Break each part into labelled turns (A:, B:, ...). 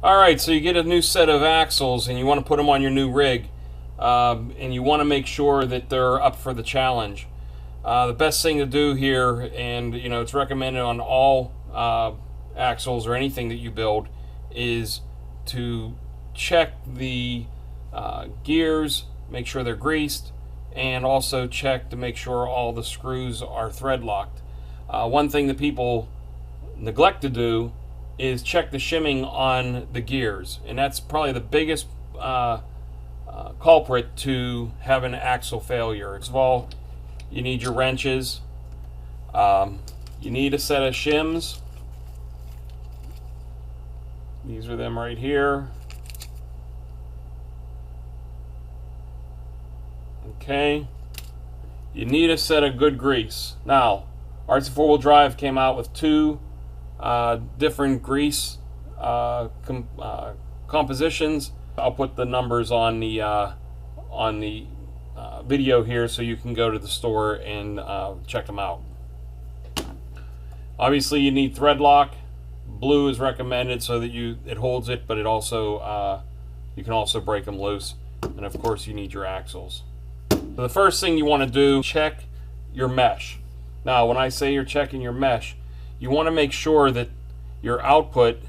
A: Alright, so you get a new set of axles and you want to put them on your new rig, and you want to make sure that they're up for the challenge. The best thing to do here, and it's recommended on all axles or anything that you build, is to check the gears, make sure they're greased, and also check to make sure all the screws are thread locked. One thing that people neglect to do is check the shimming on the gears, and that's probably the biggest culprit to have an axle failure. First of all, you need your wrenches. You need a set of shims. These are them right here. Okay. You need a set of good grease. Now, RC4WD Drive came out with two different grease compositions. I'll put the numbers on the video here so you can go to the store and check them out. Obviously, you need thread lock. Blue is recommended so that it holds it, but it also you can also break them loose. And of course, you need your axles. So the first thing you want to do, check your mesh. Now, when I say you're checking your mesh, you want to make sure that your output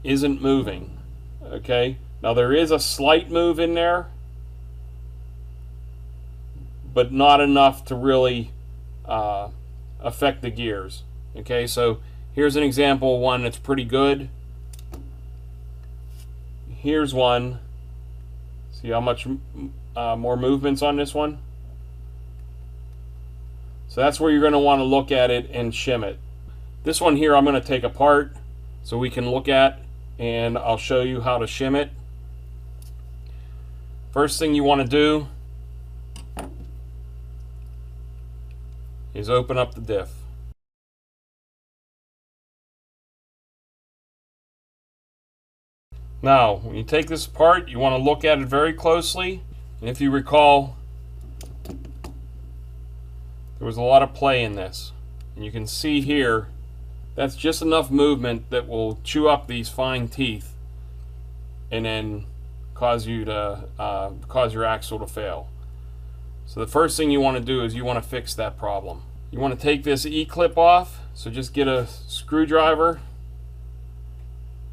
A: isn't moving. Okay? Now, there is a slight move in there, but not enough to really affect the gears. Okay, so here's an example of one that's pretty good. Here's one. See how much more movement's on this one? So that's where you're going to want to look at it and shim it. This one here I'm going to take apart so we can look at, and I'll show you how to shim it. First thing you want to do is open up the diff. Now, when you take this apart, you want to look at it very closely. And if you recall, there was a lot of play in this. And you can see here, that's just enough movement that will chew up these fine teeth and then cause your axle to fail. So the first thing you want to do is you want to fix that problem. You want to take this E-clip off, so just get a screwdriver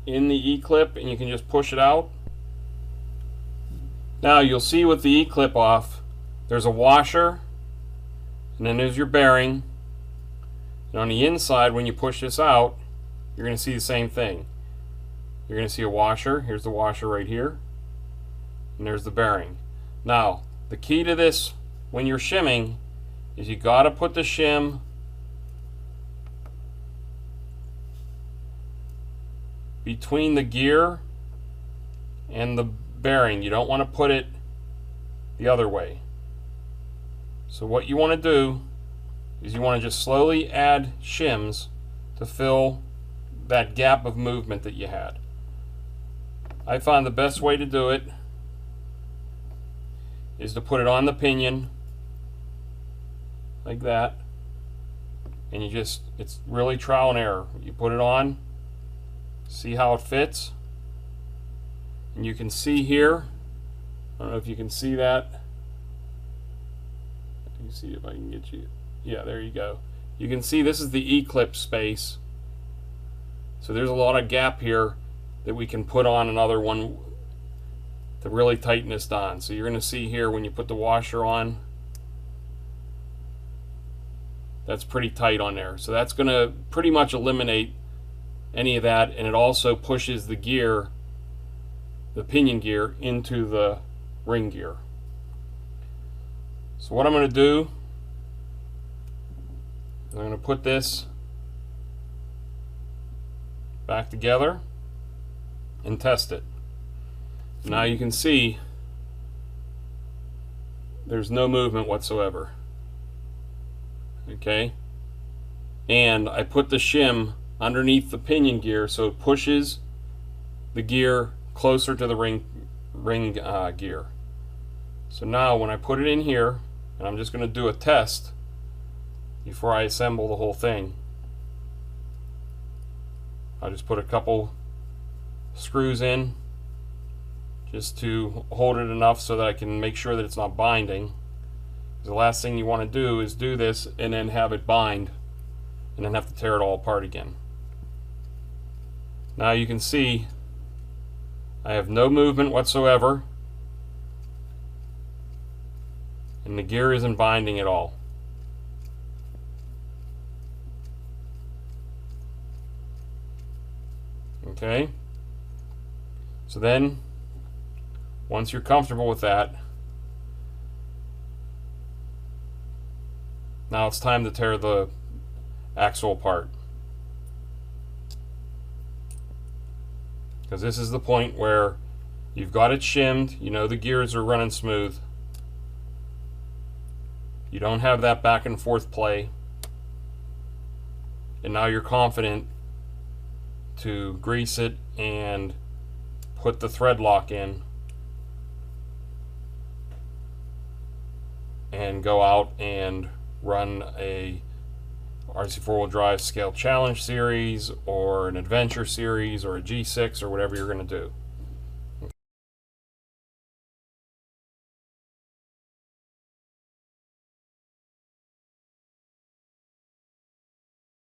A: in the E-clip and you can just push it out. Now you'll see with the E-clip off, there's a washer, and then there's your bearing. And on the inside, when you push this out, you're going to see the same thing. You're going to see a washer. Here's the washer right here. And there's the bearing. Now, the key to this when you're shimming is you got to put the shim between the gear and the bearing. You don't want to put it the other way. So what you want to do is you want to just slowly add shims to fill that gap of movement that you had. I found the best way to do it is to put it on the pinion like that, and it's really trial and error. You put it on, see how it fits, and you can see here, I don't know if you can see that. Let me see if I can get you. Yeah, there you go. You can see this is the E-clip space. So there's a lot of gap here that we can put on another one to really tighten this down. So you're going to see here when you put the washer on, that's pretty tight on there. So that's going to pretty much eliminate any of that, and it also pushes the gear, the pinion gear, into the ring gear. So what I'm going to do, I'm going to put this back together and test it. Now you can see there's no movement whatsoever. Okay? And I put the shim underneath the pinion gear so it pushes the gear closer to the ring gear. So now when I put it in here, and I'm just going to do a test before I assemble the whole thing. I'll just put a couple screws in just to hold it enough so that I can make sure that it's not binding. The last thing you want to do is do this and then have it bind and then have to tear it all apart again. Now you can see I have no movement whatsoever, and the gear isn't binding at all. Okay, so then once you're comfortable with that, now it's time to tear the axle apart, because this is the point where you've got it shimmed, you know the gears are running smooth, you don't have that back and forth play, and now you're confident to grease it and put the thread lock in and go out and run a RC4 Drive Scale Challenge series or an Adventure series or a G6 or whatever you're going to do.